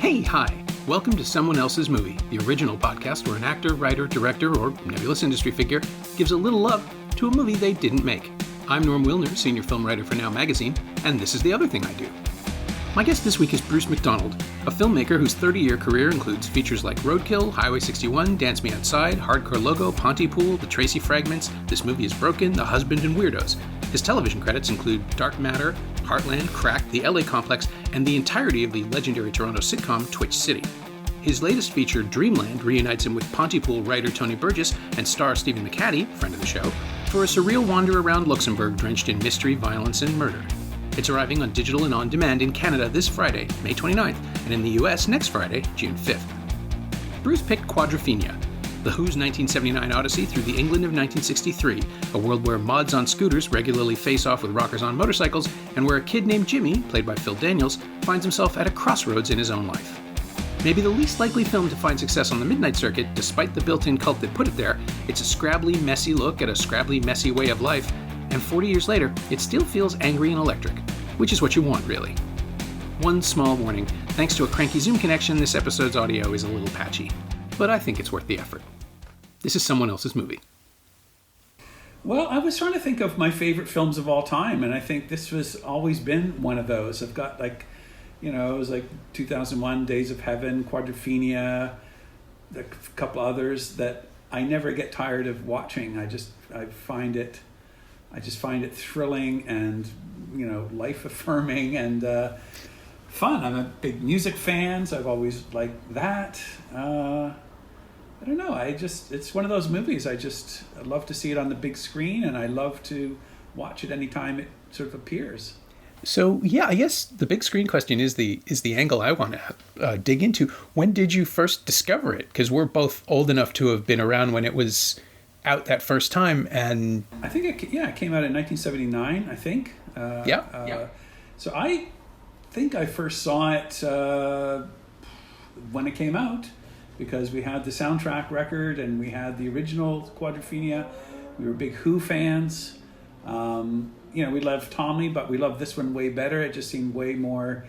Hey, hi. Welcome to Someone Else's Movie, the original podcast where an actor, writer, director, or nebulous industry figure gives a little love to a movie they didn't make. I'm Norm Wilner, senior film writer for Now Magazine, and this is the other thing I do. My guest this week is Bruce McDonald, a filmmaker whose 30-year career includes features like Roadkill, Highway 61, Dance Me Outside, Hardcore Logo, Pontypool, The Tracy Fragments, This Movie is Broken, The Husband, and Weirdos. His television credits include Dark Matter, Heartland, Cracked, The LA Complex, and the entirety of the legendary Toronto sitcom Twitch City. His latest feature, Dreamland, reunites him with Pontypool writer Tony Burgess and star Stephen McHattie, friend of the show, for a surreal wander around Luxembourg drenched in mystery, violence, and murder. It's arriving on digital and on demand in Canada this Friday, May 29th, and in the US next Friday, June 5th. Bruce picked Quadrophenia, The Who's 1979 odyssey through the England of 1963, a world where mods on scooters regularly face off with rockers on motorcycles, and where a kid named Jimmy, played by Phil Daniels, finds himself at a crossroads in his own life. Maybe the least likely film to find success on the midnight circuit, despite the built-in cult that put it there, it's a scrabbly, messy look at a scrabbly, messy way of life, and 40 years later, it still feels angry and electric, which is what you want, really. One small warning, thanks to a cranky Zoom connection, this episode's audio is a little patchy, but I think it's worth the effort. This is Someone Else's Movie. Well, I was trying to think of my favorite films of all time, and I think this has always been one of those. I've got it was like 2001, Days of Heaven, Quadrophenia, a couple others that I never get tired of watching. I find it thrilling and, life affirming and fun. I'm a big music fan, so I've always liked that. I don't know. It's one of those movies. I love to see it on the big screen, and I love to watch it anytime it sort of appears. So, yeah, I guess the big screen question is the angle I want to dig into. When did you first discover it? Because we're both old enough to have been around when it was out that first time, and I think it came out in 1979. I think. So I think I first saw it when it came out, because we had the soundtrack record and we had the original Quadrophenia. We were big Who fans. We loved Tommy, but we loved this one way better. It just seemed way more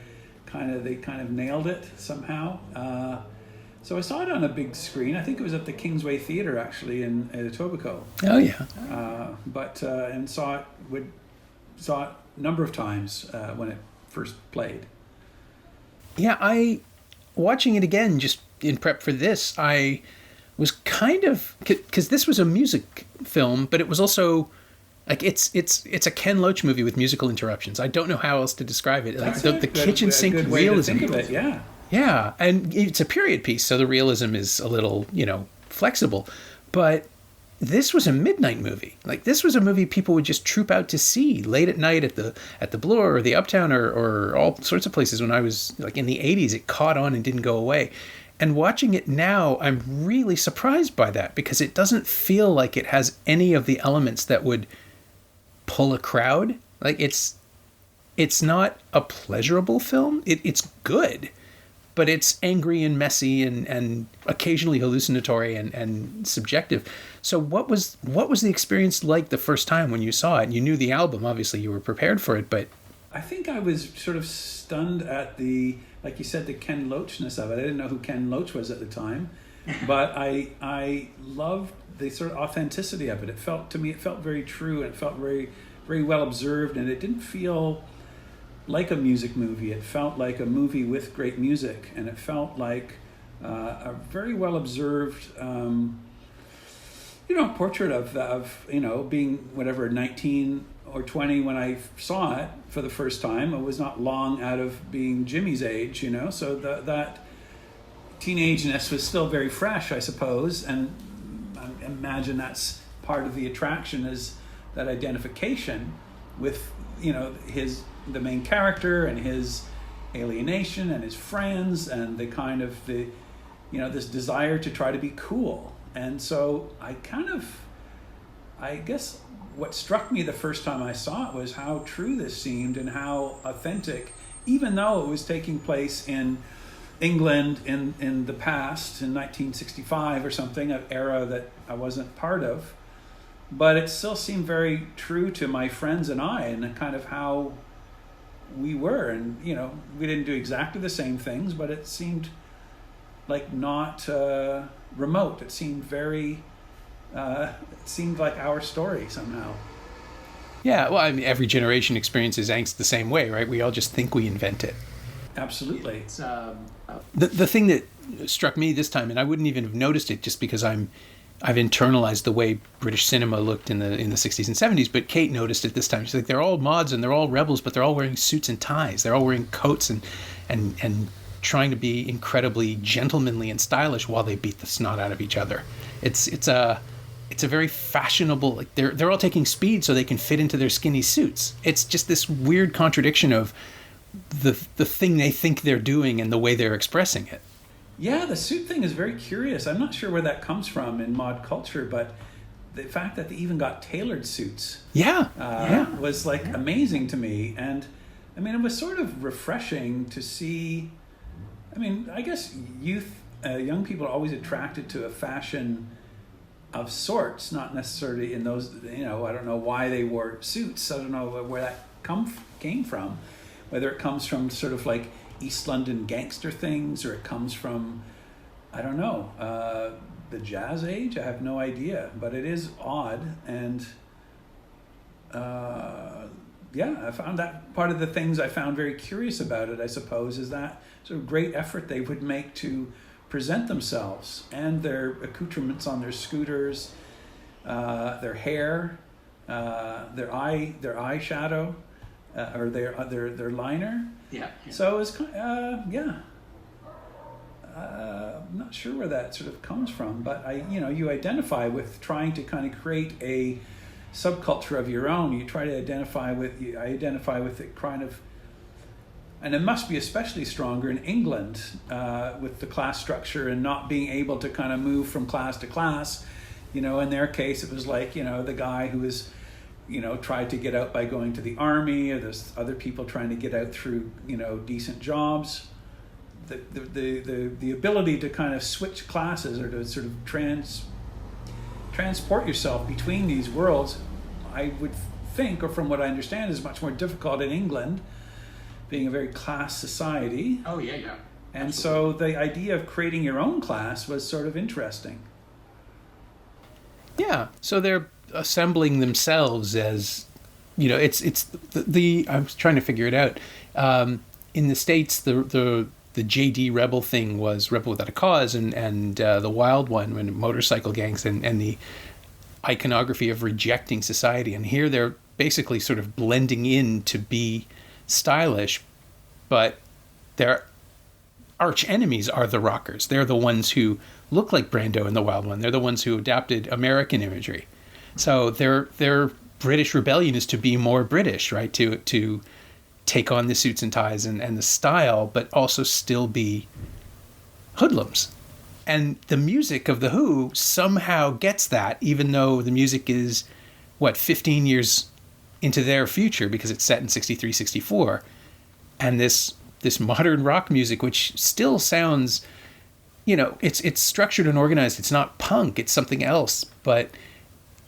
they kind of nailed it somehow. So I saw it on a big screen. I think it was at the Kingsway Theatre, actually, in Etobicoke. Oh, yeah. And saw it a number of times when it first played. Yeah, watching it again, just in prep for this, I was kind of, because this was a music film, but it was also, it's a Ken Loach movie with musical interruptions. I don't know how else to describe it. The kitchen sink realism. Think of it, yeah. Yeah, and it's a period piece, so the realism is a little, flexible. But this was a midnight movie. This was a movie people would just troop out to see late at night at the Bloor or the Uptown or all sorts of places. When I was in the 80s, it caught on and didn't go away. And watching it now, I'm really surprised by that, because it doesn't feel like it has any of the elements that would pull a crowd. It's not a pleasurable film. It's good, but it's angry and messy and occasionally hallucinatory and subjective. So what was the experience like the first time when you saw it? You knew the album, obviously you were prepared for it, but I think I was sort of stunned at like you said, the Ken Loachness of it. I didn't know who Ken Loach was at the time, but I loved the sort of authenticity of it. It felt very true, and it felt very, very well observed, and it didn't feel like a music movie. It felt like a movie with great music, and it felt like a very well observed, portrait of being whatever 19 or 20 when I saw it for the first time. I was not long out of being Jimmy's age, so that teenageness was still very fresh, I suppose, and I imagine that's part of the attraction, is that identification with the main character and his alienation and his friends and the kind of this desire to try to be cool. And so I guess what struck me the first time I saw it was how true this seemed and how authentic, even though it was taking place in England in the past, in 1965 or something, an era that I wasn't part of. But it still seemed very true to my friends and I, and kind of how we were. And, you know, we didn't do exactly the same things, but it seemed like not remote. It seemed very, it seemed like our story somehow. Yeah, well, I mean, every generation experiences angst the same way, right? We all just think we invent it. Absolutely. It's, the thing that struck me this time, and I wouldn't even have noticed it just because I've internalized the way British cinema looked in the 60s and 70s, but Kate noticed it this time. She's like, they're all mods and they're all rebels, but they're all wearing suits and ties. They're all wearing coats and trying to be incredibly gentlemanly and stylish while they beat the snot out of each other. It's a very fashionable, like they're all taking speed so they can fit into their skinny suits. It's just this weird contradiction of the thing they think they're doing and the way they're expressing it. Yeah, the suit thing is very curious. I'm not sure where that comes from in mod culture, but the fact that they even got tailored suits was like amazing to me. And I mean, it was sort of refreshing to see. I mean, I guess young people are always attracted to a fashion of sorts, not necessarily in those, you know, I don't know why they wore suits. I don't know where that came from, whether it comes from sort of like East London gangster things, or it comes from, I don't know, the jazz age. I have no idea, but it is odd. And I found that part of the things I found very curious about it, I suppose, is that sort of great effort they would make to present themselves and their accoutrements on their scooters, their hair, their eyeshadow, or their liner. Yeah. So it's I'm not sure where that sort of comes from, but you identify with trying to kind of create a subculture of your own. You try to identify with. I identify with it kind of, and it must be especially stronger in England with the class structure and not being able to kind of move from class to class. You know, in their case, it was like, you know, the guy who was, you know, tried to get out by going to the army, or there's other people trying to get out through, you know, decent jobs. The ability to kind of switch classes or to sort of transport yourself between these worlds, I would think, or from what I understand, is much more difficult in England, being a very class society. Oh, yeah. And so the idea of creating your own class was sort of interesting. Yeah. So they're assembling themselves as, you know, it's the I was trying to figure it out. In the States, the JD Rebel thing was Rebel Without a Cause, and the Wild One, when motorcycle gangs and the iconography of rejecting society. And here they're basically sort of blending in to be stylish, but their arch enemies are the rockers. They're the ones who look like Brando in the Wild One. They're the ones who adapted American imagery. So their British rebellion is to be more British, right? To take on the suits and ties and the style, but also still be hoodlums. And the music of The Who somehow gets that, even though the music is, 15 years into their future, because it's set in 63, 64. And this modern rock music, which still sounds, you know, it's structured and organized. It's not punk, it's something else. But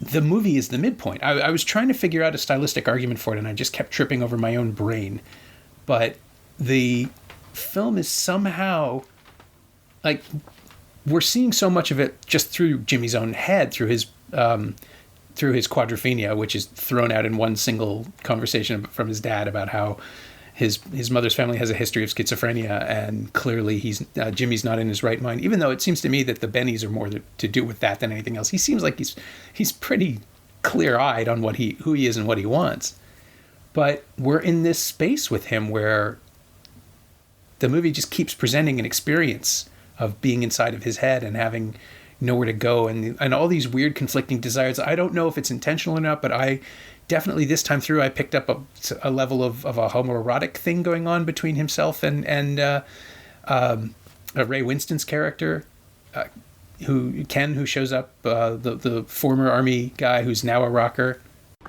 the movie is the midpoint. I was trying to figure out a stylistic argument for it, and I just kept tripping over my own brain. But the film is somehow, like, we're seeing so much of it just through Jimmy's own head, through his quadrophenia, which is thrown out in one single conversation from his dad about how his mother's family has a history of schizophrenia, and clearly Jimmy's not in his right mind, even though it seems to me that the Bennies are more to do with that than anything else. He seems like he's pretty clear-eyed on who he is and what he wants. But we're in this space with him where the movie just keeps presenting an experience of being inside of his head and having nowhere to go, and all these weird conflicting desires. I don't know if it's intentional or not, but I definitely this time through I picked up a level of a homoerotic thing going on between himself and Ray Winston's character, who shows up, the former army guy who's now a rocker.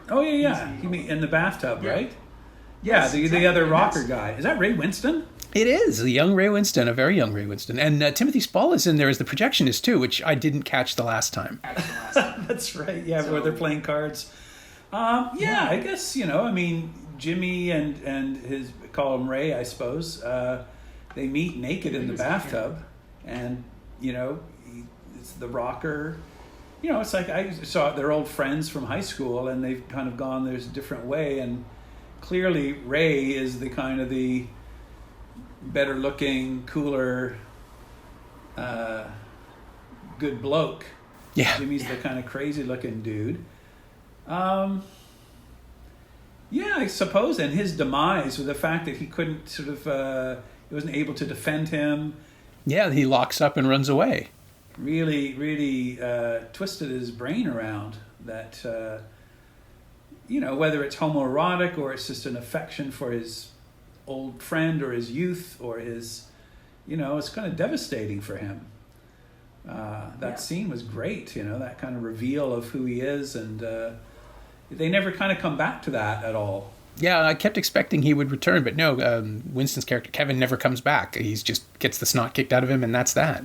Oh yeah. You mean in the bathtub, right? Yeah, Yes, the other rocker guy. Is that Ray Winston? It is a young Ray Winston, a very young Ray Winston, and Timothy Spall is in there as the projectionist too, which I didn't catch the last time. That's right. Yeah, where they're playing cards. I guess, you know, I mean, Jimmy and his, call him Ray, I suppose, they meet naked in the bathtub, and it's the rocker. It's like I saw they're old friends from high school, and they've kind of gone there's a different way, and clearly Ray is the kind of the better looking, cooler, good bloke. Yeah. Jimmy's the kind of crazy looking dude. Yeah, I suppose, and his demise with the fact that he couldn't sort of, he wasn't able to defend him. Yeah, he locks up and runs away. Really, really twisted his brain around that, whether it's homoerotic or it's just an affection for his old friend or his youth or his, it's kind of devastating for him. That scene was great, that kind of reveal of who he is, and they never kind of come back to that at all. Yeah, I kept expecting he would return, but no, Winston's character, Kevin, never comes back. He's just gets the snot kicked out of him, and that's that.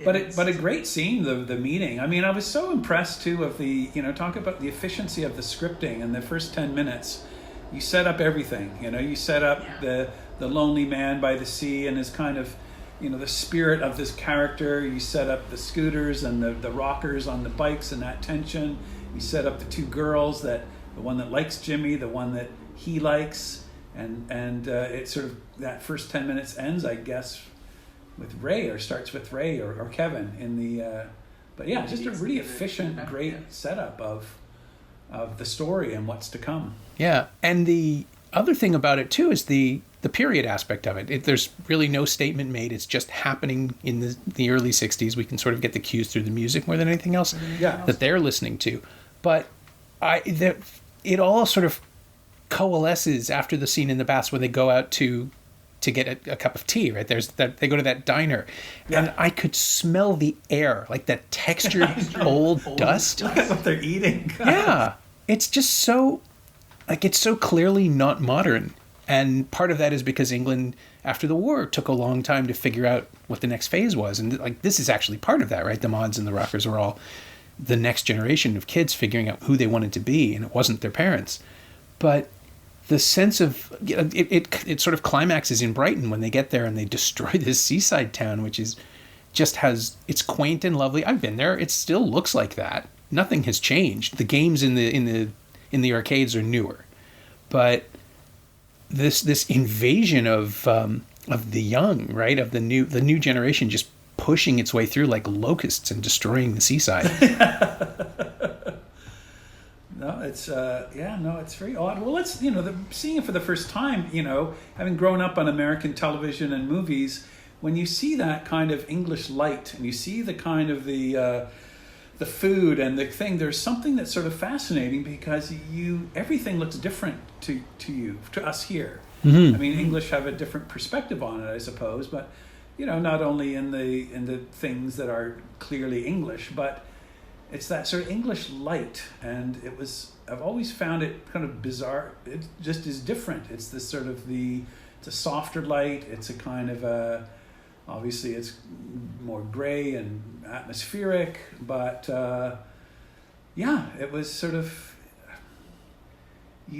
But a great scene, the meeting. I mean, I was so impressed, too, of the, talk about the efficiency of the scripting in the first 10 minutes. You set up everything, you set up the lonely man by the sea and his kind of, the spirit of this character. You set up the scooters and the rockers on the bikes and that tension. You set up the two girls, the one that likes Jimmy, the one that he likes, and it sort of, that first 10 minutes ends, I guess, with Ray, or starts with Ray or Kevin in the, but yeah, just a really efficient, great setup of the story and what's to come. Yeah, and the other thing about it too is the period aspect of it. There's really no statement made. It's just happening in the early 60s. We can sort of get the cues through the music more than anything else that they're listening to. But it all sort of coalesces after the scene in the baths where they go out to get a cup of tea, right? They go to that diner, and I could smell the air, like that textured old dust. What they're eating. Yeah, it's just so, it's so clearly not modern. And part of that is because England, after the war, took a long time to figure out what the next phase was. And this is actually part of that, right? The mods and the rockers were all the next generation of kids figuring out who they wanted to be, and it wasn't their parents. But the sense of, it sort of climaxes in Brighton when they get there and they destroy this seaside town, which is it's quaint and lovely. I've been there. It still looks like that. Nothing has changed. The games in the arcades are newer, but this invasion of the young, right, of the new generation, just pushing its way through like locusts and destroying the seaside. No, it's it's very odd. Well, it's seeing it for the first time, having grown up on American television and movies, when you see that kind of English light and you see the kind of the food and the thing, there's something that's sort of fascinating because everything looks different to us here. Mm-hmm. I mean, English have a different perspective on it, I suppose, but not only in the things that are clearly English, but it's that sort of English light, and I've always found it kind of bizarre. It just is different. It's this sort of it's a softer light. It's a kind of obviously it's more gray and atmospheric, but it was sort of, I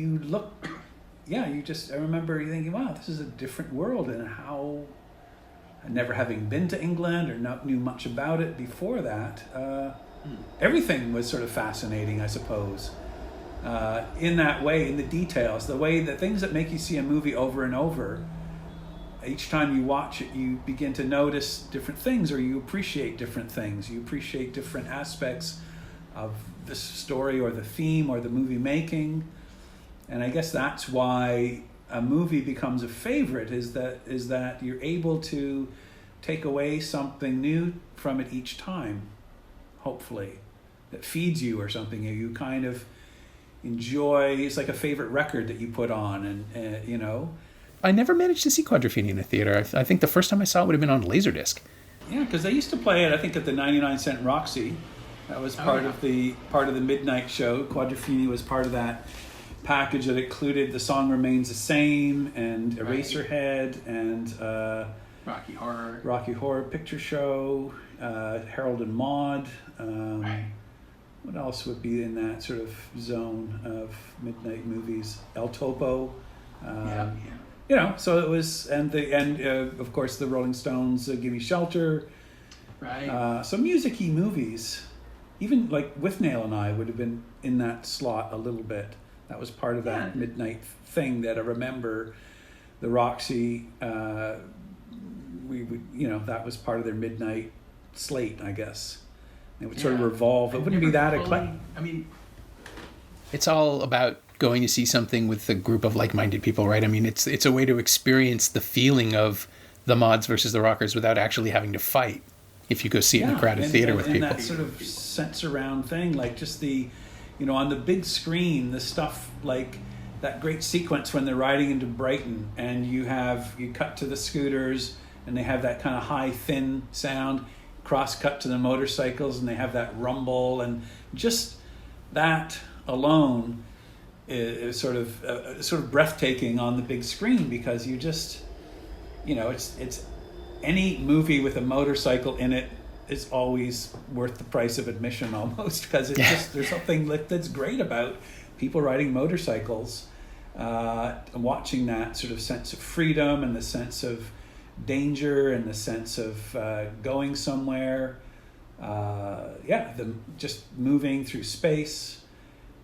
remember thinking, wow, this is a different world, and how, never having been to England or not knew much about it before that, everything was sort of fascinating, I suppose, in that way, in the details, the way, the things that make you see a movie over and over. Each time you watch it, you begin to notice different things, or you appreciate different things. You appreciate different aspects of the story or the theme or the movie making. And I guess that's why a movie becomes a favorite, is that you're able to take away something new from it each time, hopefully, that feeds you or something. You kind of enjoy. It's like a favorite record that you put on, and I never managed to see Quadrophenia in a theater. I think the first time I saw it would have been on Laserdisc. Yeah, because they used to play it, I think, at the 99-cent Roxy. That was part of the midnight show. Quadrophenia was part of that package that included The Song Remains the Same and Eraserhead and Rocky Horror Picture Show, Harold and Maude. what else would be in that sort of zone of midnight movies? El Topo. You know, so it was, and of course the Rolling Stones, Give Me Shelter. Right. So music-y movies, even like With Nail and I would have been in that slot a little bit. That was part of that midnight thing that I remember. The Roxy, we would, you know, that was part of their midnight slate, I guess. It would sort of revolve. It wouldn't be that eclectic. I mean, it's all about going to see something with a group of like-minded people, right? I mean, it's a way to experience the feeling of the mods versus the rockers without actually having to fight. If you go see it in a crowded theater with people. And that sort of sense around thing, like just the, you know, on the big screen, the stuff like that great sequence when they're riding into Brighton and you cut to the scooters and they have that kind of high, thin sound, cross cut to the motorcycles and they have that rumble, and just that alone is sort of breathtaking on the big screen, because you just, you know, it's any movie with a motorcycle in it is always worth the price of admission almost, because it's just, there's something that's great about people riding motorcycles, watching that sort of sense of freedom and the sense of danger and the sense of going somewhere, just moving through space,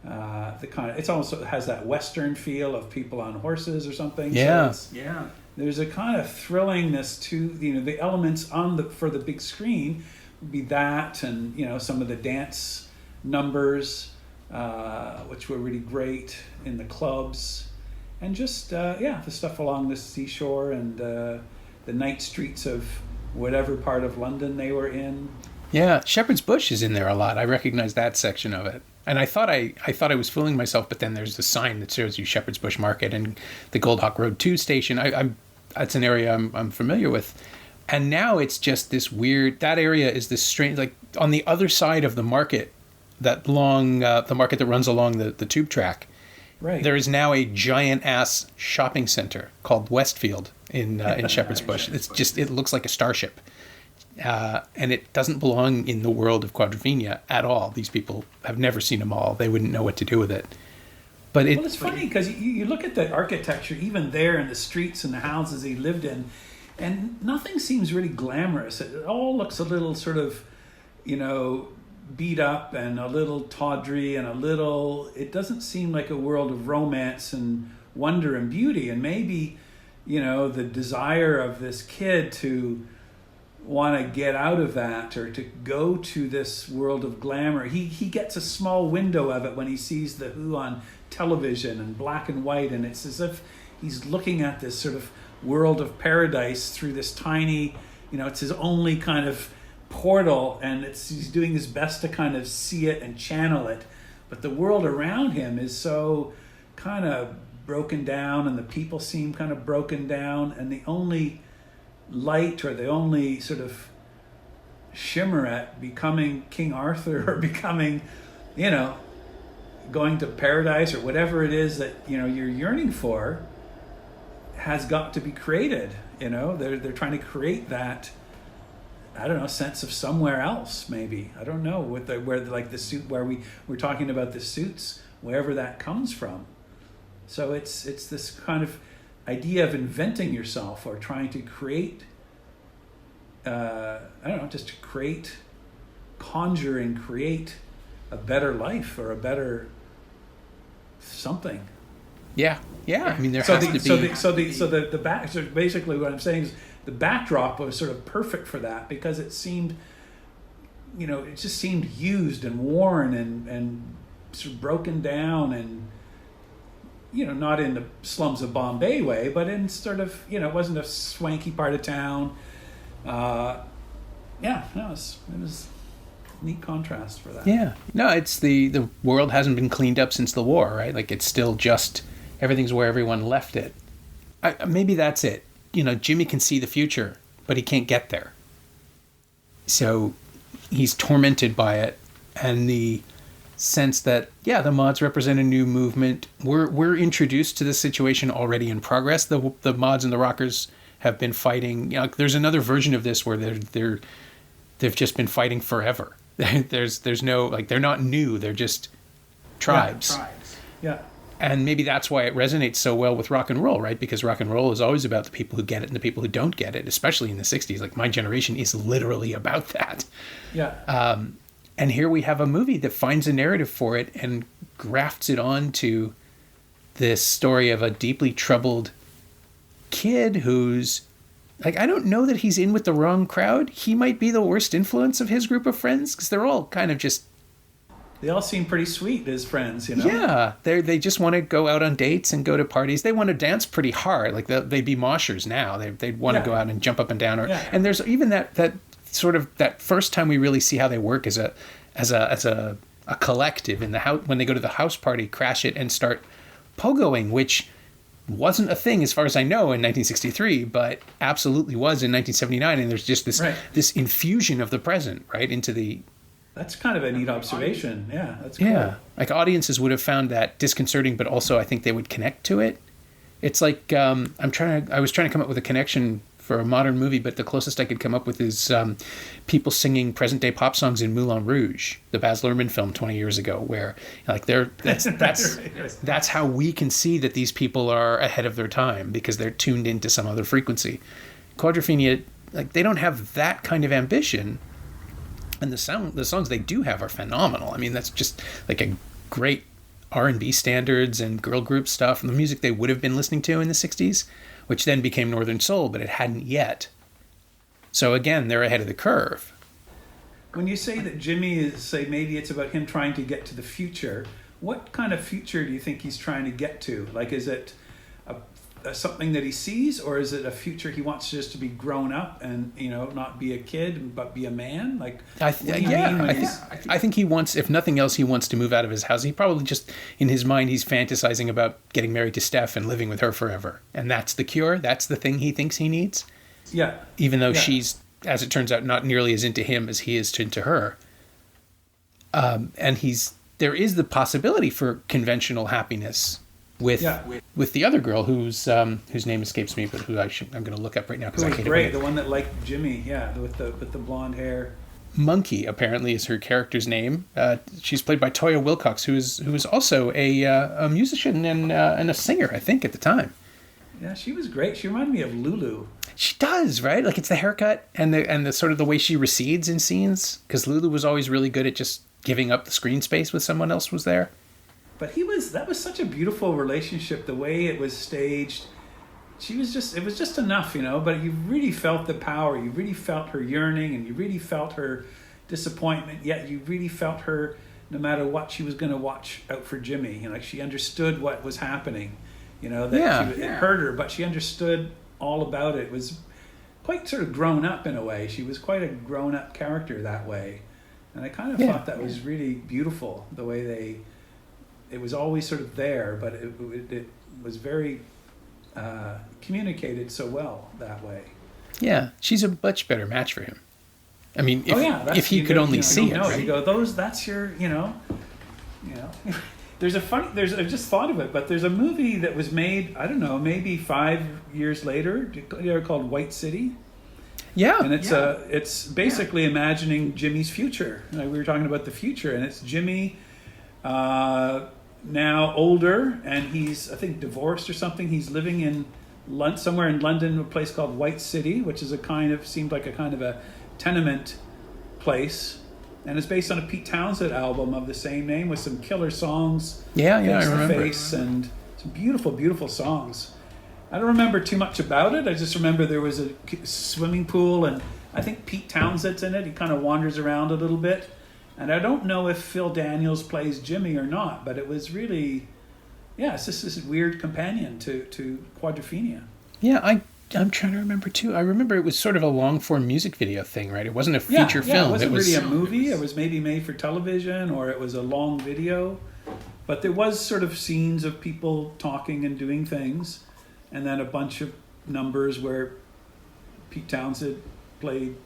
it also has that Western feel of people on horses or something. There's a kind of thrillingness to, you know, the elements for the big screen would be that, and, you know, some of the dance numbers, which were really great in the clubs, and just the stuff along the seashore and the night streets of whatever part of London they were in. Yeah, Shepherd's Bush is in there a lot. I recognize that section of it. And I thought I was fooling myself, but then there's a sign that shows you Shepherd's Bush Market and the Goldhawk Road 2 station. That's an area I'm familiar with. And now it's just this weird, that area is this strange, like on the other side of the market, the market that runs along the tube track. Right. There is now a giant ass shopping center called Westfield in Shepherd's Bush. It looks like a starship. And it doesn't belong in the world of Quadrophenia at all. These people have never seen a mall. They wouldn't know what to do with it. But it's funny because you look at the architecture, even there in the streets and the houses he lived in, and nothing seems really glamorous. It all looks a little sort of, you know, beat up and a little tawdry and it doesn't seem like a world of romance and wonder and beauty. And maybe, you know, the desire of this kid to want to get out of that or to go to this world of glamour. He gets a small window of it when he sees the Who on television and black and white, and it's as if he's looking at this sort of world of paradise through this tiny, you know, it's his only kind of portal, and he's doing his best to kind of see it and channel it. But the world around him is so kind of broken down, and the people seem kind of broken down, and the only light or the only sort of shimmer at becoming King Arthur or becoming, you know, going to paradise or whatever it is that, you know, you're yearning for has got to be created. You know, they're trying to create that, I don't know, sense of somewhere else, maybe. I don't know, where like the suit, where we're talking about the suits, wherever that comes from. So it's this kind of idea of inventing yourself or trying to create, I don't know, just to conjure and create a better life or a better something. Yeah. I mean, there has to be. So basically what I'm saying is the backdrop was sort of perfect for that, because it seemed, you know, it just seemed used and worn and sort of broken down, and, you know, not in the slums of Bombay way, but in sort of, you know, it wasn't a swanky part of town. It was a neat contrast for that. Yeah. No, it's the world hasn't been cleaned up since the war, right? Like, it's still just, everything's where everyone left it. Maybe that's it. You know, Jimmy can see the future, but he can't get there. So he's tormented by it, and the sense that, the mods represent a new movement. We're introduced to this situation already in progress. The mods and the rockers have been fighting. You know, there's another version of this where they've just been fighting forever. There's no, like, they're not new. They're just tribes. Yeah. And maybe that's why it resonates so well with rock and roll, right? Because rock and roll is always about the people who get it and the people who don't get it, especially in the 60s. Like, my generation is literally about that. Yeah. And here we have a movie that finds a narrative for it and grafts it onto this story of a deeply troubled kid who's, like, I don't know that he's in with the wrong crowd. He might be the worst influence of his group of friends, because they're all kind of just... They all seem pretty sweet as friends, you know? Yeah, they just want to go out on dates and go to parties. They want to dance pretty hard. Like, they'd be moshers now. They'd want to go out and jump up and down. And there's even that sort of, that first time we really see how they work as a collective in the house, when they go to the house party, crash it, and start pogoing, which wasn't a thing as far as I know in 1963, but absolutely was in 1979. And there's just this infusion of the present, right, into the... That's kind of a neat observation. Yeah, that's cool. Yeah, like, audiences would have found that disconcerting, but also I think they would connect to it. It's like, I was trying to come up with a connection for a modern movie, but the closest I could come up with is people singing present-day pop songs in Moulin Rouge, the Baz Luhrmann film 20 years ago, where, like, that's how we can see that these people are ahead of their time, because they're tuned into some other frequency. Quadrophenia, like, they don't have that kind of ambition. And the songs they do have are phenomenal. I mean, that's just like a great R&B standards and girl group stuff, and the music they would have been listening to in the 60s, which then became Northern Soul, but it hadn't yet. So again, they're ahead of the curve. When you say that Jimmy is, say, maybe it's about him trying to get to the future, what kind of future do you think he's trying to get to? Like, is it something that he sees, or is it a future he wants just to be grown up and, you know, not be a kid but be a man? Like, I think he wants, if nothing else, he wants to move out of his house. He probably just, in his mind, he's fantasizing about getting married to Steph and living with her forever, and that's the cure. That's the thing he thinks he needs. Yeah. Even though she's, as it turns out, not nearly as into him as he is into her. And there is the possibility for conventional happiness with the other girl whose name escapes me, but who I'm going to look up right now because I can't. Great, the one that liked Jimmy, with the blonde hair. Monkey apparently is her character's name. She's played by Toya Wilcox, who was also a musician and a singer, I think, at the time. Yeah, she was great. She reminded me of Lulu. She does, right? Like, it's the haircut and the sort of the way she recedes in scenes, because Lulu was always really good at just giving up the screen space when someone else was there. But that was such a beautiful relationship, the way it was staged. It was just enough, you know, but you really felt the power. You really felt her yearning, and you really felt her disappointment, yet you really felt her, no matter what, she was going to watch out for Jimmy. You know, like, she understood what was happening, you know, that it hurt her, but she understood all about it. It was quite sort of grown up in a way. She was quite a grown up character that way. And I kind of thought that was really beautiful, the way it was always sort of there, but it was very communicated so well that way. Yeah, she's a much better match for him. I mean, if he could only see it, right? You go, that's your, you know. I just thought of it, but there's a movie that was made, I don't know, maybe 5 years later, called White City. Yeah. And it's basically imagining Jimmy's future. Like, we were talking about the future, and it's Jimmy now older, and he's, I think, divorced or something. He's living in somewhere in London, a place called White City, which is seemed like a kind of a tenement place, and it's based on a Pete Townsend album of the same name with some killer songs. I remember. Face and some beautiful, beautiful songs. I don't remember too much about it. I just remember there was a swimming pool, and I think Pete Townsend's in it. He kind of wanders around a little bit. And I don't know if Phil Daniels plays Jimmy or not, but it was really, it's just this weird companion to Quadrophenia. Yeah, I'm trying to remember too. I remember it was sort of a long-form music video thing, right? It wasn't a feature film. It wasn't really a movie. It was maybe made for television, or it was a long video. But there was sort of scenes of people talking and doing things, and then a bunch of numbers where Pete Townsend played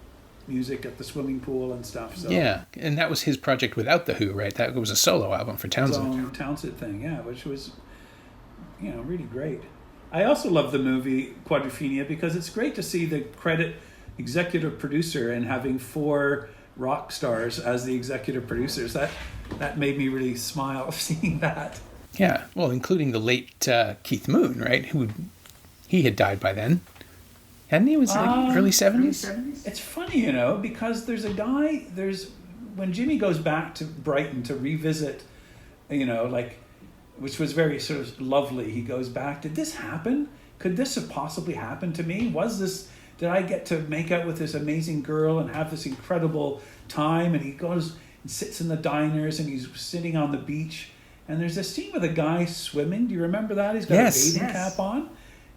music at the swimming pool and stuff. So and that was his project without the Who, right? That was a solo album for Townsend. His own Townsend thing, which was, really great. I also love the movie Quadrophenia because it's great to see the credit executive producer and having 4 rock stars as the executive producers. That made me really smile seeing that. Yeah, well, including the late Keith Moon, right? He had died by then. Hadn't he? Was it like early 70s? It's funny, because there's a guy, when Jimmy goes back to Brighton to revisit, which was very sort of lovely. He goes back, did this happen? Could this have possibly happened to me? Did I get to make out with this amazing girl and have this incredible time? And he goes and sits in the diners and he's sitting on the beach. And there's a scene with a guy swimming. Do you remember that? He's got a bathing cap on.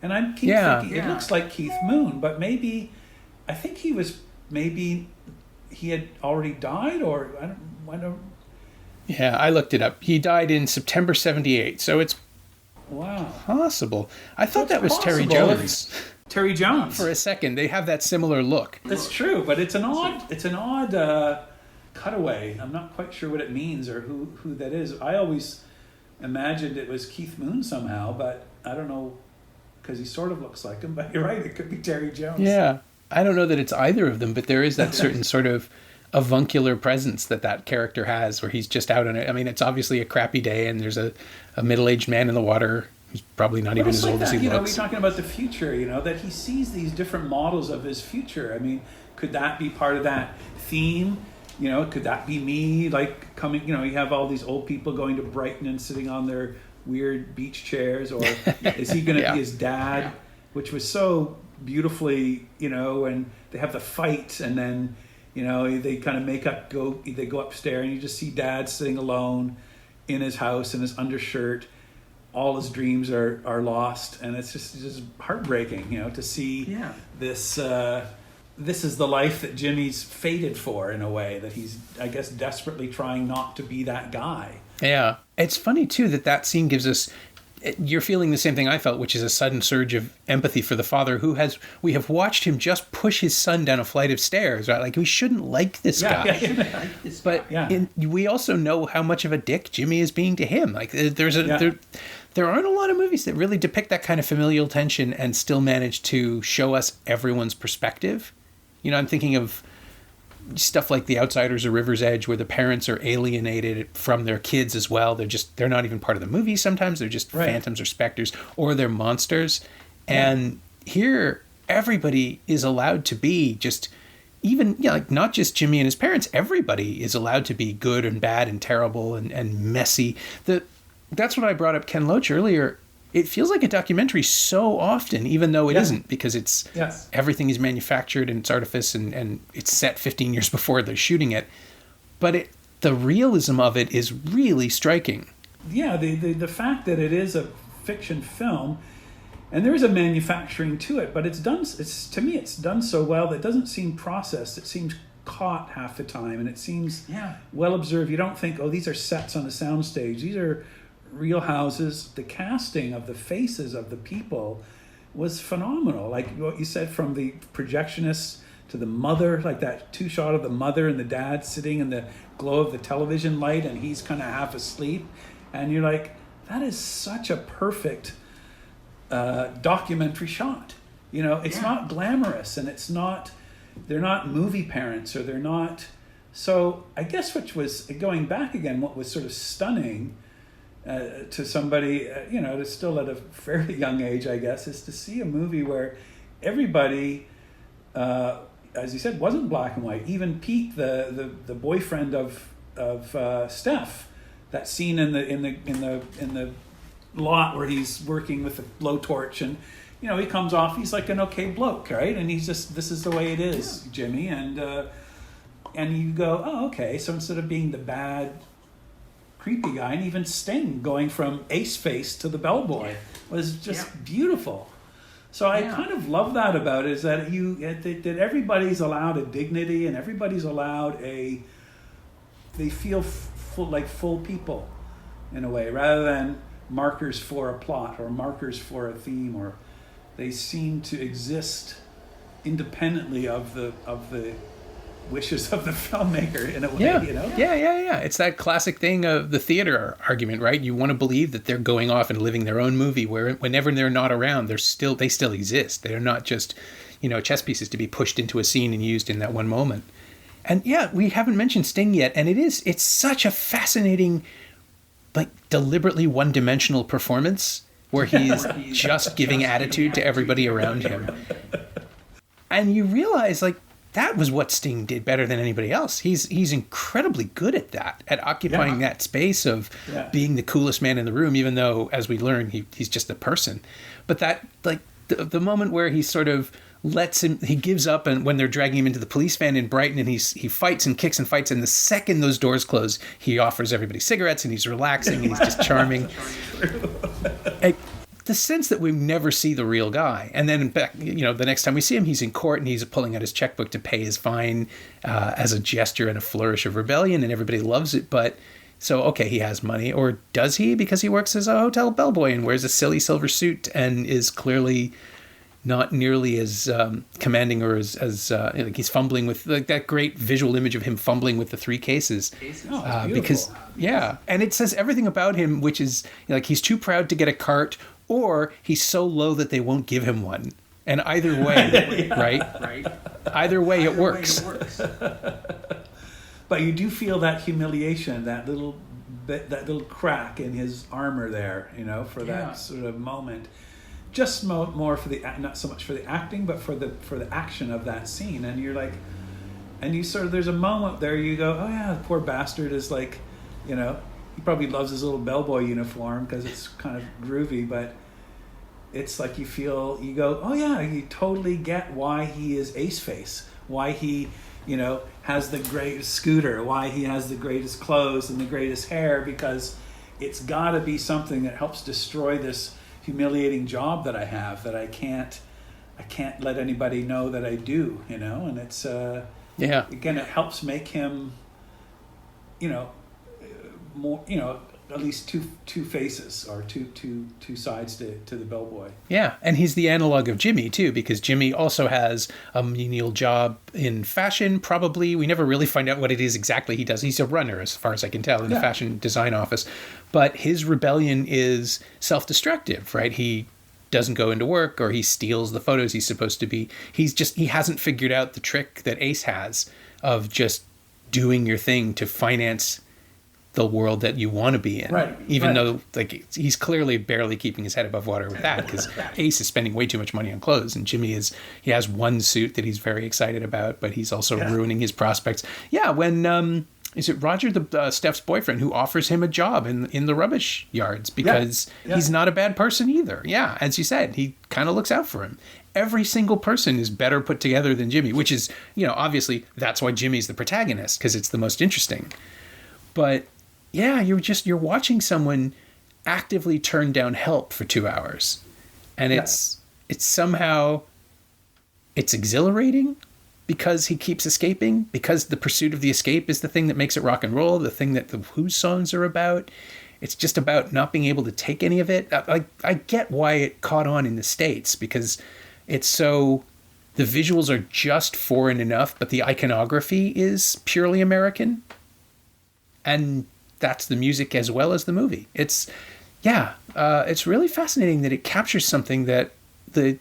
And I keep thinking, it looks like Keith Moon, but maybe he had already died, or I don't. Yeah, I looked it up. He died in September 78, so it's wow possible. I thought that was Terry Jones. Terry Jones. For a second, they have that similar look. That's true, but it's an odd cutaway. I'm not quite sure what it means or who that is. I always imagined it was Keith Moon somehow, but I don't know, because he sort of looks like him. But you're right, it could be Terry Jones. Yeah, I don't know that it's either of them, but there is that certain sort of avuncular presence that character has, where he's just out on it. I mean, it's obviously a crappy day, and there's a middle-aged man in the water who's probably not even as old as he looks. We're talking about the future, that he sees these different models of his future. I mean, could that be part of that theme? Could that be me, like coming, you have all these old people going to Brighton and sitting on their weird beach chairs, or is he going to be his dad, which was so beautifully, and they have the fight, and then, they kind of they go upstairs, and you just see Dad sitting alone in his house in his undershirt. All his dreams are lost, and it's just heartbreaking, to see this. This is the life that Jimmy's fated for, in a way, that he's, I guess, desperately trying not to be that guy. Yeah. It's funny, too, that scene gives us... You're feeling the same thing I felt, which is a sudden surge of empathy for the father we have watched him just push his son down a flight of stairs, right? Like, we shouldn't like this guy. But we also know how much of a dick Jimmy is being to him. Like, there aren't a lot of movies that really depict that kind of familial tension and still manage to show us everyone's perspective. I'm thinking of stuff like The Outsiders or River's Edge, where the parents are alienated from their kids as well. They're not even part of the movie sometimes. They're just phantoms or specters, or they're monsters. And here, everybody is allowed to be just, even, like, not just Jimmy and his parents, everybody is allowed to be good and bad and terrible and messy. That's what I brought up Ken Loach earlier. It feels like a documentary so often, even though it isn't, because it's everything is manufactured and it's artifice and it's set 15 years before they're shooting it. But the realism of it is really striking. Yeah, the fact that it is a fiction film, and there is a manufacturing to it, but to me it's done so well that it doesn't seem processed. It seems caught half the time, and it seems well observed. You don't think, these are sets on a soundstage. These are real houses. The casting of the faces of the people was phenomenal. Like what you said, from the projectionists to the mother, like that two shot of the mother and the dad sitting in the glow of the television light, and he's kind of half asleep, and you're like, that is such a perfect documentary shot. It's not glamorous, and they're not movie parents, or they're not. So I guess, which was, going back again, what was sort of stunning to somebody, to still at a fairly young age, I guess, is to see a movie where everybody, as you said, wasn't black and white. Even Pete, the boyfriend of Steph, that scene in the lot where he's working with the blowtorch, and he comes off, he's like an okay bloke, right? And he's just, this is the way it is, Jimmy, and you go, okay. So instead of being the bad, creepy guy, and even Sting going from ace face to the bellboy was just beautiful. So I kind of love that about it, is that that everybody's allowed a dignity, and everybody's allowed they feel like full people in a way, rather than markers for a plot or markers for a theme, or they seem to exist independently of the wishes of the filmmaker in a way, Yeah. It's that classic thing of the theater argument, right? You want to believe that they're going off and living their own movie, where whenever they're not around, they still exist. They're not just, chess pieces to be pushed into a scene and used in that one moment. And yeah, we haven't mentioned Sting yet, and it's such a fascinating, like, deliberately one-dimensional performance where he's just giving attitude to everybody around him. And you realize, like, that was what Sting did better than anybody else. He's incredibly good at that, at occupying that space of being the coolest man in the room, even though, as we learn, he's just a person. But that, like, the moment where he sort of he gives up, and when they're dragging him into the police van in Brighton, and he fights and kicks and fights, and the second those doors close, he offers everybody cigarettes, and he's relaxing, and he's just charming. The sense that we never see the real guy. And then back, the next time we see him, he's in court and he's pulling out his checkbook to pay his fine as a gesture and a flourish of rebellion, and everybody loves it. But so, okay, he has money, or does he? Because he works as a hotel bellboy and wears a silly silver suit and is clearly not nearly as commanding, or as like he's fumbling with, like, that great visual image of him fumbling with the three cases. Because and it says everything about him, which is, like, he's too proud to get a cart, or he's so low that they won't give him one. And either way, right? Either way, it works. But you do feel that humiliation, that little crack in his armor there, for that sort of moment. Just more for not so much for the acting, but for the action of that scene. And you're like, and you sort of, there's a moment there you go, oh yeah, the poor bastard is like, he probably loves his little bellboy uniform because it's kind of groovy, but it's like you go, oh yeah, you totally get why he is Ace Face, why he, has the greatest scooter, why he has the greatest clothes and the greatest hair, because it's got to be something that helps destroy this humiliating job that I have, that I can't let anybody know that I do, and it's again, it helps make him, more, at least two faces, or two sides to the bellboy. Yeah, and he's the analog of Jimmy too, because Jimmy also has a menial job in fashion. Probably, we never really find out what it is exactly he does. He's a runner, as far as I can tell, in the fashion design office. But his rebellion is self-destructive, right? He doesn't go into work, or he steals the photos he's supposed to be. He hasn't figured out the trick that Ace has of just doing your thing to finance the world that you want to be in, even though, like, he's clearly barely keeping his head above water with that, because Ace is spending way too much money on clothes, and Jimmy he has one suit that he's very excited about, but he's also ruining his prospects. When is it Roger, Steph's boyfriend, who offers him a job in the rubbish yards, because he's not a bad person either. Yeah, as you said, he kind of looks out for him. Every single person is better put together than Jimmy, which is, obviously that's why Jimmy's the protagonist, because it's the most interesting. But yeah, you're watching someone actively turn down help for 2 hours. And it's somehow, it's exhilarating because he keeps escaping, because the pursuit of the escape is the thing that makes it rock and roll, the thing that the Who songs are about. It's just about not being able to take any of it. I get why it caught on in the States, because it's so, the visuals are just foreign enough, but the iconography is purely American. And that's the music as well as the movie. It's really fascinating that it captures something that the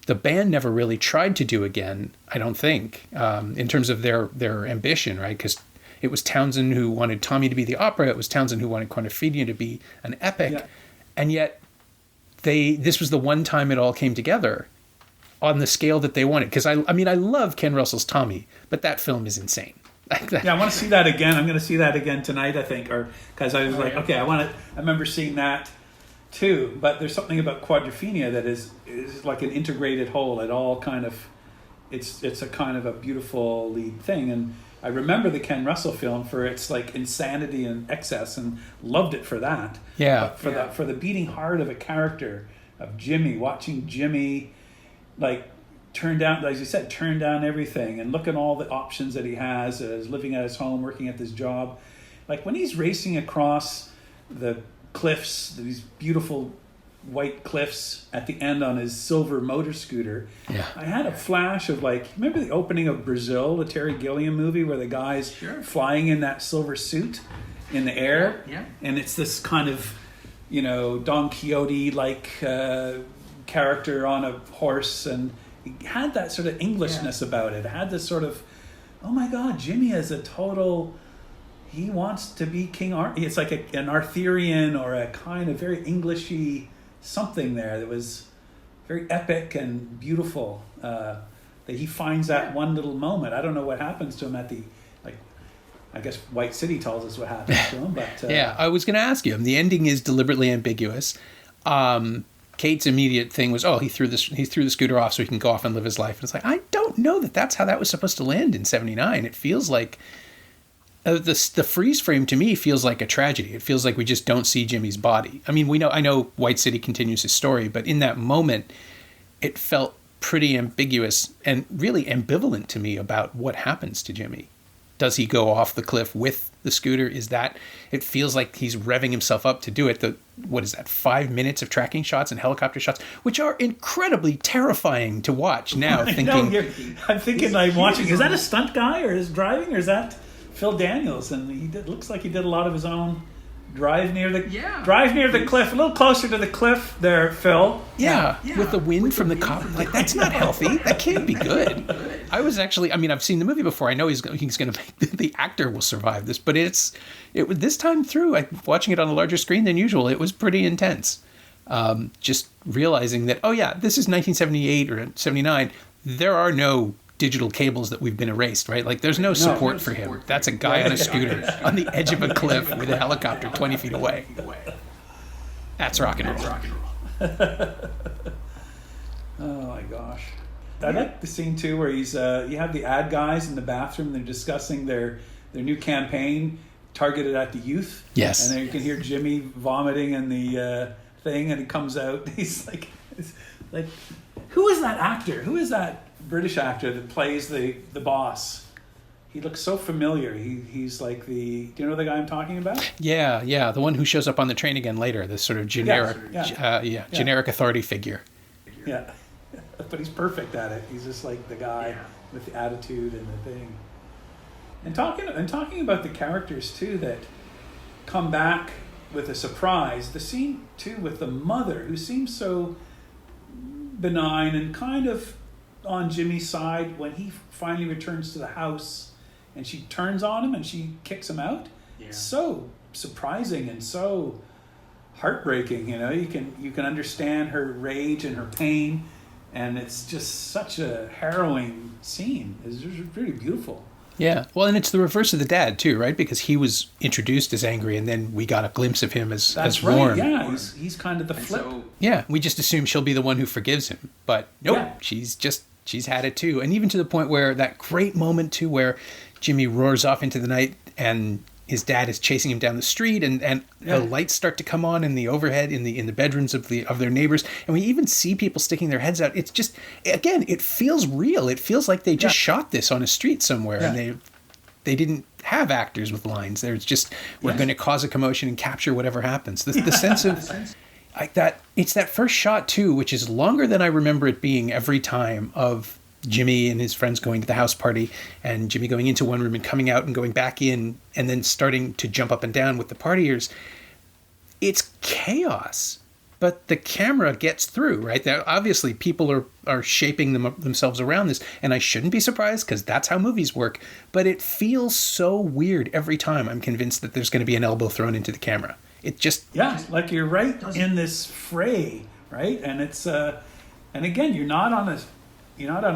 band never really tried to do again, I don't think, in terms of their ambition, right? Because it was Townsend who wanted Tommy to be the opera, it was Townsend who wanted Quadrophenia to be an epic, and yet this was the one time it all came together on the scale that they wanted. Because I love Ken Russell's Tommy, but that film is insane. I want to see that again. I'm going to see that again tonight, I think, or because I was I remember seeing that too. But there's something about Quadrophenia that is like an integrated whole. It all kind of, it's a kind of a beautiful lead thing. And I remember the Ken Russell film for its like insanity and excess, and loved it for that. Yeah. But for the beating heart of a character of Jimmy, watching Jimmy, like, turn down everything and look at all the options that he has as living at his home, working at this job. Like when he's racing across the cliffs, these beautiful white cliffs at the end on his silver motor scooter. Yeah. I had a flash of, like, remember the opening of Brazil, the Terry Gilliam movie where the guy's flying in that silver suit in the air? Yeah. And it's this kind of, Don Quixote-like character on a horse, and it had that sort of Englishness about it. It had this sort of oh my God, Jimmy is a total, he wants to be King Arthur. It's like an Arthurian or a kind of very Englishy something there that was very epic and beautiful, that he finds that one little moment. I don't know what happens to him at the, like, I guess White City tells us what happens to him, but... yeah, I was going to ask you. The ending is deliberately ambiguous. Kate's immediate thing was, he threw the scooter off so he can go off and live his life. And it's like, I don't know that that's how that was supposed to land in 79. It feels like the freeze frame to me feels like a tragedy. It feels like we just don't see Jimmy's body. I mean, I know White City continues his story, but in that moment, it felt pretty ambiguous and really ambivalent to me about what happens to Jimmy. Does he go off the cliff with the scooter? It feels like he's revving himself up to do it. What is that, 5 minutes of tracking shots and helicopter shots, which are incredibly terrifying to watch now. I'm thinking I'm watching, is that a stunt guy or is driving, or is that Phil Daniels? And looks like he did a lot of his own drive near the cliff, a little closer to the cliff there, Phil. Yeah. With the wind from the copper. Like, that's not healthy. That can't be good. I was actually, I've seen the movie before. I know he's going to make, the actor will survive this, but this time through, watching it on a larger screen than usual, it was pretty intense. Just realizing that, this is 1978 or 79. There are no digital cables that we've been erased, right? Like, there's no support for him. That's a guy on a scooter on the edge of a cliff with a helicopter 20 feet away. That's rock and roll. Oh my gosh. I like the scene too where he's you have the ad guys in the bathroom. They're discussing their new campaign targeted at the youth. Yes. And then you can hear Jimmy vomiting in the thing, and he comes out. He's like, who is that actor? Who is that British actor that plays the boss? He looks so familiar. He's like do you know the guy I'm talking about? Yeah, the one who shows up on the train again later, this sort of generic generic authority figure. Yeah. But he's perfect at it. He's just like the guy with the attitude and the thing. And talking about the characters too that come back with a surprise. The scene too with the mother, who seems so benign and kind of on Jimmy's side when he finally returns to the house and she turns on him and she kicks him out. Yeah. So surprising and so heartbreaking. You can understand her rage and her pain. And it's just such a harrowing scene. It's really beautiful. Yeah. Well, and it's the reverse of the dad, too, right? Because he was introduced as angry, and then we got a glimpse of him as warm. Yeah, he's kind of the flip. We just assume she'll be the one who forgives him. But nope, she's had it, too. And even to the point where that great moment, too, where Jimmy roars off into the night and his dad is chasing him down the street, and the lights start to come on in the overhead in the bedrooms of their neighbors, and we even see people sticking their heads out. It's just, again, it feels real. It feels like they just shot this on a street somewhere, and they didn't have actors with lines. There's just, we're going to cause a commotion and capture whatever happens. The sense of like that. It's that first shot too, which is longer than I remember it being every time, of Jimmy and his friends going to the house party, and Jimmy going into one room and coming out and going back in, and then starting to jump up and down with the partiers. It's chaos, but the camera gets through, right? Obviously, people are shaping themselves around this, and I shouldn't be surprised because that's how movies work, but it feels so weird every time I'm convinced that there's going to be an elbow thrown into the camera. It just... Yeah, like you're right in this fray, right? And it's... and again, you're not on a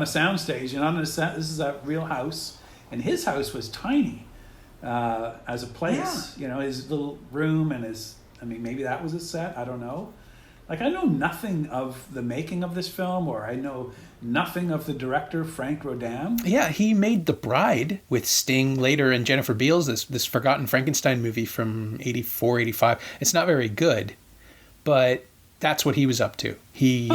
soundstage. You're not on a set. This is a real house, and his house was tiny as a place. Yeah. His little room and his. Maybe that was a set. I don't know. Like, I know nothing of the making of this film, or I know nothing of the director Frank Rodin. Yeah, he made The Bride with Sting later and Jennifer Beals. This Forgotten Frankenstein movie from 84, 85. It's not very good, but that's what he was up to. He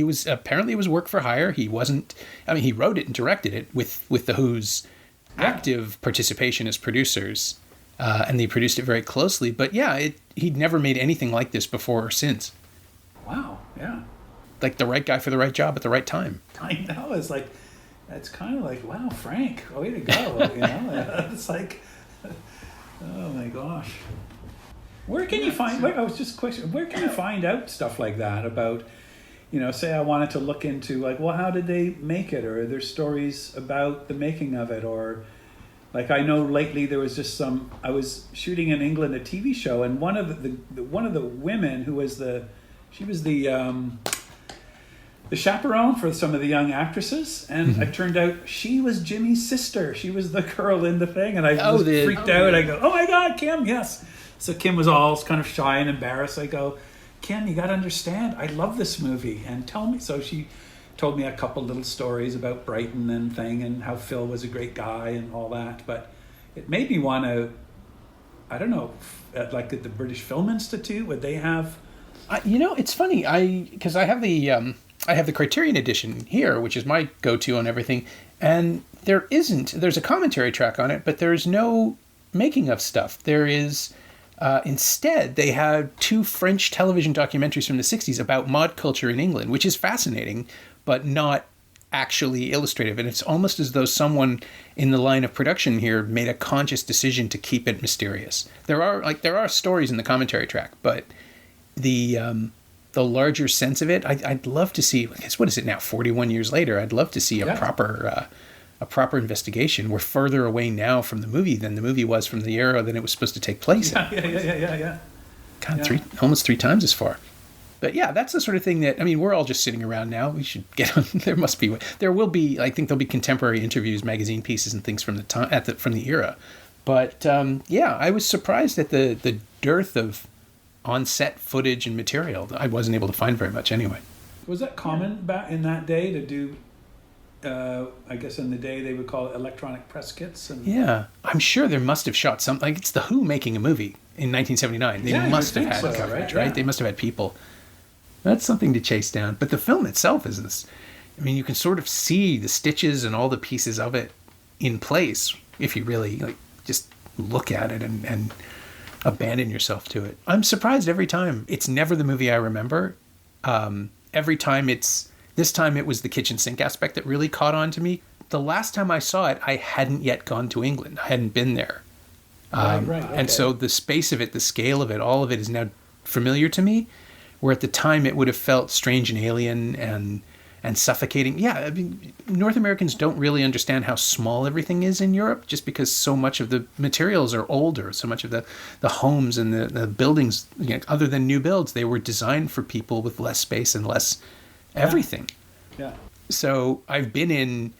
was, apparently it was work for hire. He wasn't, he wrote it and directed it with The Who's active participation as producers. And they produced it very closely. But he'd never made anything like this before or since. Wow, yeah. Like the right guy for the right job at the right time. I know. It's kind of like, wow, Frank, way to go. It's like, oh my gosh. Where can you find? I was just question. Where can you find out stuff like that about? say I wanted to look into like, well, how did they make it, or are there stories about the making of it, or like I know lately there was just some. I was shooting in England a TV show, and one of the women who was she was the chaperone for some of the young actresses, and it turned out she was Jimmy's sister. She was the girl in the thing, and I was freaked out. I go, "Oh my God, Kim, yes!" So Kim was all kind of shy and embarrassed. I go, "Kim, you got to understand, I love this movie, and tell me." So she told me a couple little stories about Brighton and thing, and how Phil was a great guy and all that. But it made me want to, I don't know, like at the British Film Institute, would they have? It's funny. Because I have the Criterion edition here, which is my go-to on everything, and there's a commentary track on it, but there's no making of stuff. There is, instead, they had 2 French television documentaries from the 60s about mod culture in England, which is fascinating, but not actually illustrative. And it's almost as though someone in the line of production here made a conscious decision to keep it mysterious. There are stories in the commentary track, but the larger sense of it, I'd love to see. I guess, what is it now? 41 years later, I'd love to see a proper investigation. We're further away now from the movie than the movie was from the era that it was supposed to take place in. Yeah. God, almost 3 times as far. But yeah, that's the sort of thing that, I mean, we're all just sitting around now. We should get on. There will be, I think there'll be contemporary interviews, magazine pieces, and things from the time from the era. But I was surprised at the dearth of on-set footage and material. I wasn't able to find very much anyway. Was that common back in that day to do? I guess in the day they would call it electronic press kits. And yeah, I'm sure they must have shot some. Like, it's the Who making a movie in 1979. They must have had coverage, right? They must have had people. That's something to chase down. But the film itself is this. I mean, you can sort of see the stitches and all the pieces of it in place if you really just look at it and abandon yourself to it. I'm surprised every time. It's never the movie I remember. Every time this time it was the kitchen sink aspect that really caught on to me. The last time I saw it, I hadn't yet gone to England. I hadn't been there. Okay. And so the space of it, the scale of it, all of it is now familiar to me, where at the time it would have felt strange and alien and suffocating. Yeah, I mean, North Americans don't really understand how small everything is in Europe, just because so much of the materials are older. So much of the homes and the buildings, other than new builds, they were designed for people with less space and less everything. Yeah. So I've been in,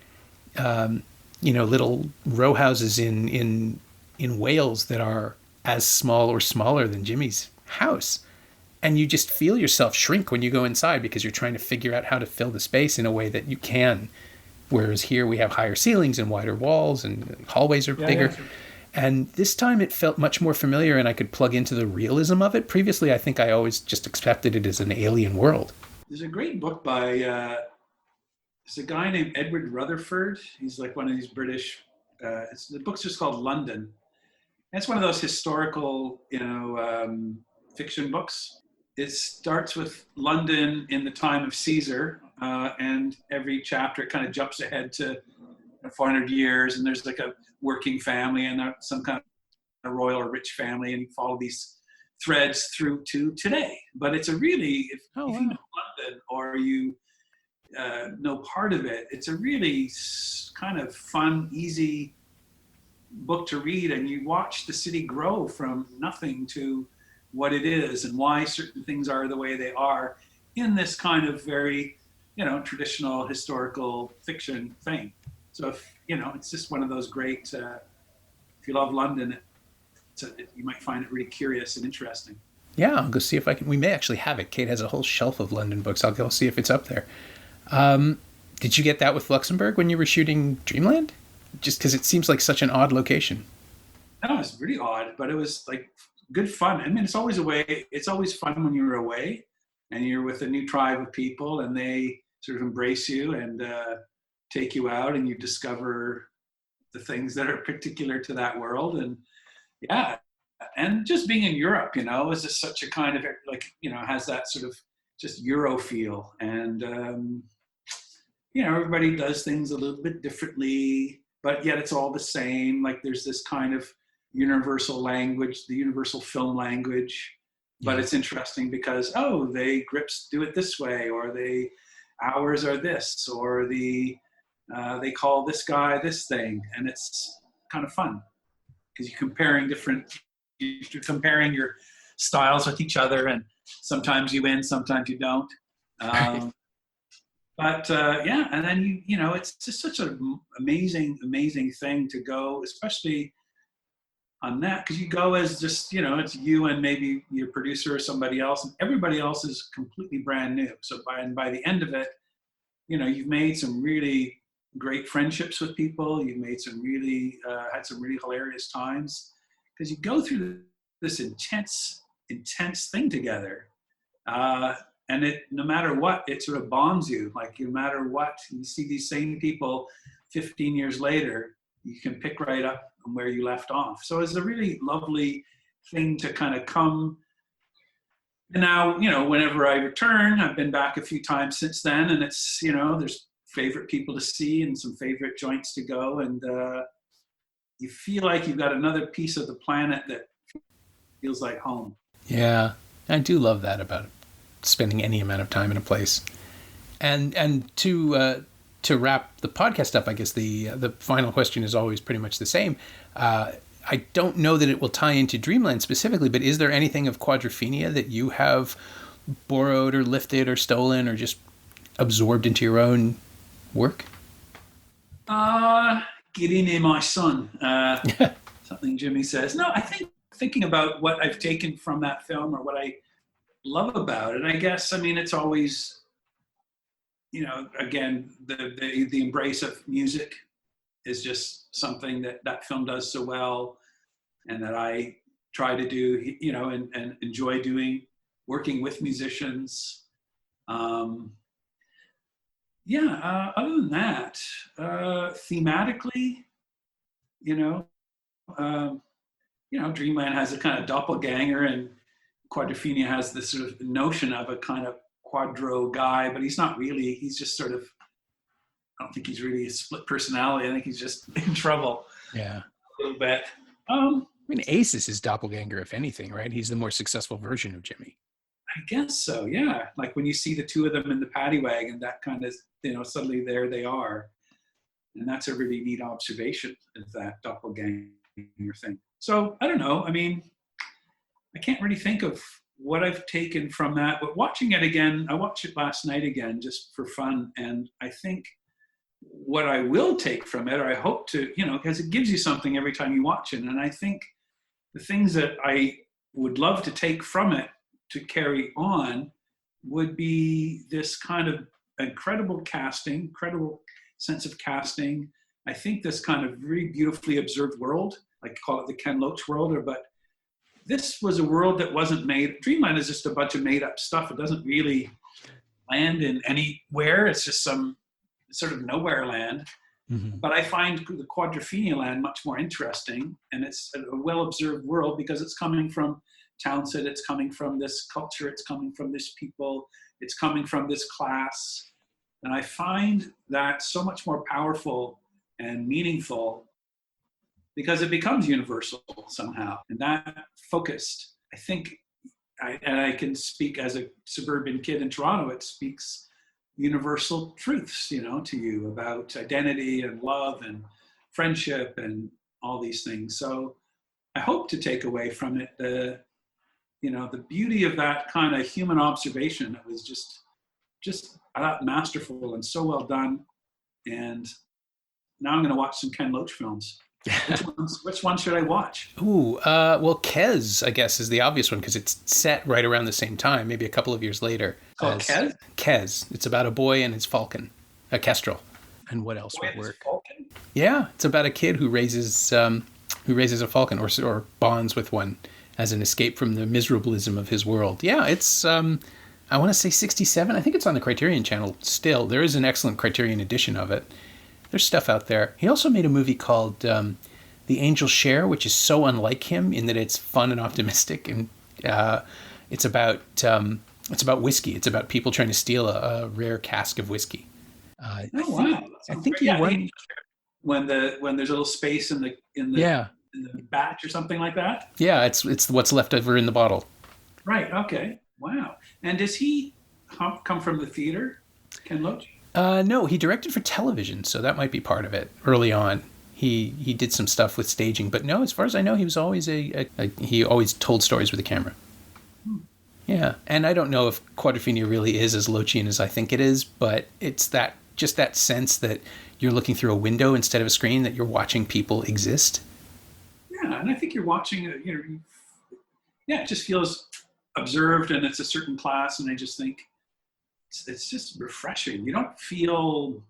little row houses in Wales that are as small or smaller than Jimmy's house. And you just feel yourself shrink when you go inside because you're trying to figure out how to fill the space in a way that you can. Whereas here we have higher ceilings and wider walls and hallways are bigger. Yeah. And this time it felt much more familiar and I could plug into the realism of it. Previously, I think I always just accepted it as an alien world. There's a great book by there's a guy named Edward Rutherford. He's like one of these British, the book's just called London. And it's one of those historical, fiction books. It starts with London in the time of Caesar, and every chapter it kind of jumps ahead to 400 years, and there's like a working family and some kind of royal or rich family, and you follow these threads through to today. But it's a really, if you know London or you know part of it, it's a really kind of fun, easy book to read, and you watch the city grow from nothing to what it is and why certain things are the way they are in this kind of very, traditional historical fiction thing. So if, it's just one of those great, if you love London, you might find it really curious and interesting. Yeah, I'll go see if I can. We may actually have it. Kate has a whole shelf of London books. I'll go see if it's up there. Did you get that with Luxembourg when you were shooting Dreamland? Just because it seems like such an odd location. No, it's really odd, but it was like good fun. I mean, it's always fun when you're away and you're with a new tribe of people and they sort of embrace you and take you out and you discover the things that are particular to that world. And yeah, and just being in Europe, is just such a kind of has that sort of just Euro feel. And, everybody does things a little bit differently, but yet it's all the same. Like there's this kind of universal language, the universal film language, but Yeah. it's interesting because, they grips do it this way, or they hours are this, or they call this guy this thing, and it's kind of fun because you're comparing your styles with each other, and sometimes you win, sometimes you don't. Um, but yeah, and then it's just such an amazing thing to go, especially on that, because you go as just it's you and maybe your producer or somebody else, and everybody else is completely brand new. So by the end of it, you've made some really great friendships with people. You've made some really had some really hilarious times because you go through this intense thing together. And it, no matter what, it sort of bonds you. Like, no matter what, you see these same people 15 years later, you can pick right up from where you left off. So it's a really lovely thing to kind of come. And now, whenever I return, I've been back a few times since then, and it's, there's favorite people to see and some favorite joints to go. And you feel like you've got another piece of the planet that feels like home. Yeah, I do love that about spending any amount of time in a place. And to wrap the podcast up, I guess the final question is always pretty much the same. I don't know that it will tie into Dreamland specifically, but is there anything of Quadrophenia that you have borrowed or lifted or stolen or just absorbed into your own work? Getting in my son. Something Jimmy says. No, I think thinking about what I've taken from that film or what I love about it, I guess, it's always, again, the embrace of music is just something that film does so well, and that I try to do, and enjoy doing, working with musicians. Other than that, thematically, Dreamland has a kind of doppelganger, and Quadrophenia has this sort of notion of a kind of quadro guy, but he's not really. He's just sort of, I don't think he's really a split personality. I think he's just in trouble. Yeah. A little bit. Ace is his doppelganger, if anything, right? He's the more successful version of Jimmy. I guess so, yeah. Like when you see the two of them in the paddy wagon, that kind of, suddenly there they are. And that's a really neat observation of that doppelganger thing. So, I don't know. I can't really think of what I've taken from that, but watching it again, I watched it last night again just for fun. And I think what I will take from it, or I hope to, because it gives you something every time you watch it. And I think the things that I would love to take from it to carry on would be this kind of incredible sense of casting. I think this kind of really beautifully observed world, like call it the Ken Loach world, but this was a world that wasn't made. Dreamland is just a bunch of made up stuff. It doesn't really land in anywhere. It's just some sort of nowhere land. Mm-hmm. But I find the Quadrophenia land much more interesting, and it's a well-observed world because it's coming from Townsend, it's coming from this culture, it's coming from this people, it's coming from this class. And I find that so much more powerful and meaningful because it becomes universal somehow. And that focused, I think, I can speak as a suburban kid in Toronto, it speaks universal truths, to you about identity and love and friendship and all these things. So I hope to take away from it the beauty of that kind of human observation. It was just masterful and so well done. And now I'm going to watch some Ken Loach films. Which one should I watch? Ooh, well, Kes, I guess, is the obvious one because it's set right around the same time, maybe a couple of years later. Oh, Kes? Kes. It's about a boy and his falcon, a kestrel. And what else would work? Falcon? Yeah, it's about a kid who raises a falcon or bonds with one as an escape from the miserablism of his world. Yeah, it's, I want to say 67. I think it's on the Criterion Channel still. There is an excellent Criterion edition of it. There's stuff out there. He also made a movie called The Angel Share, which is so unlike him in that it's fun and optimistic, and it's about whiskey. It's about people trying to steal a rare cask of whiskey. Wow! I think he won. When there's a little space in the batch or something like that. Yeah, it's what's left over in the bottle. Right. Okay. Wow. And does he come from the theater, Ken Loach? No, he directed for television, so that might be part of it early on. He did some stuff with staging, but no, as far as I know, he was always he always told stories with a camera. Yeah, and I don't know if Quadrophenia really is as Loachian as I think it is, but it's just that sense that you're looking through a window instead of a screen, that you're watching people exist. Yeah, and I think you're watching it. Yeah, it just feels observed, and it's a certain class, and I just think it's just refreshing. You don't feel,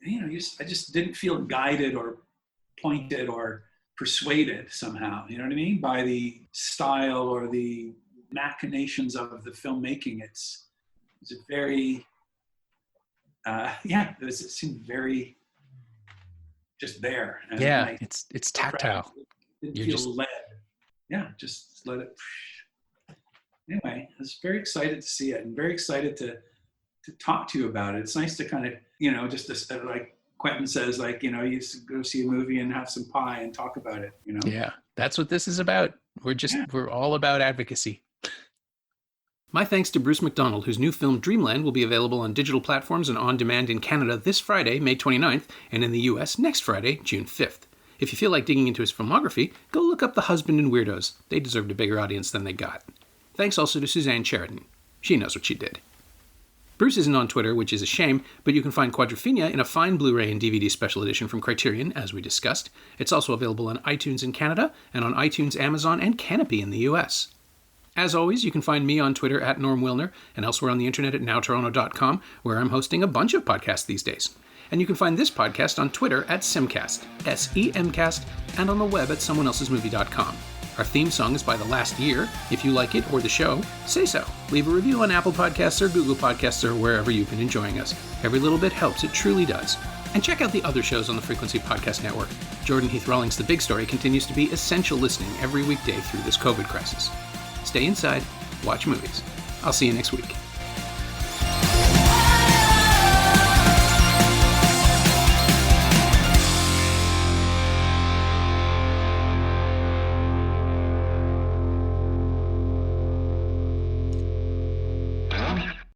I just didn't feel guided or pointed or persuaded somehow, you know what I mean, by the style or the machinations of the filmmaking. It's a very, it seemed very just there. And yeah, it's tactile. It didn't feel led. Yeah, just let it. Anyway, I was very excited to see it and very excited to talk to you about it. It's nice to kind of, just like Quentin says, like, you go see a movie and have some pie and talk about it, Yeah, that's what this is about. We're all about advocacy. My thanks to Bruce McDonald, whose new film Dreamland will be available on digital platforms and on demand in Canada this Friday, May 29th, and in the US next Friday, June 5th. If you feel like digging into his filmography, go look up The Husband and Weirdos. They deserved a bigger audience than they got. Thanks also to Suzanne Sheridan. She knows what she did. Bruce isn't on Twitter, which is a shame, but you can find Quadrophenia in a fine Blu-ray and DVD special edition from Criterion, as we discussed. It's also available on iTunes in Canada, and on iTunes, Amazon, and Canopy in the US. As always, you can find me on Twitter at Norm Wilner, and elsewhere on the internet at nowtoronto.com, where I'm hosting a bunch of podcasts these days. And you can find this podcast on Twitter at Semcast, SEMcast, and on the web at someoneelsesmovie.com. Our theme song is by The Last Year. If you like it or the show, say so. Leave a review on Apple Podcasts or Google Podcasts or wherever you've been enjoying us. Every little bit helps, it truly does. And check out the other shows on the Frequency Podcast Network. Jordan Heath Rawlings' The Big Story continues to be essential listening every weekday through this COVID crisis. Stay inside, watch movies. I'll see you next week.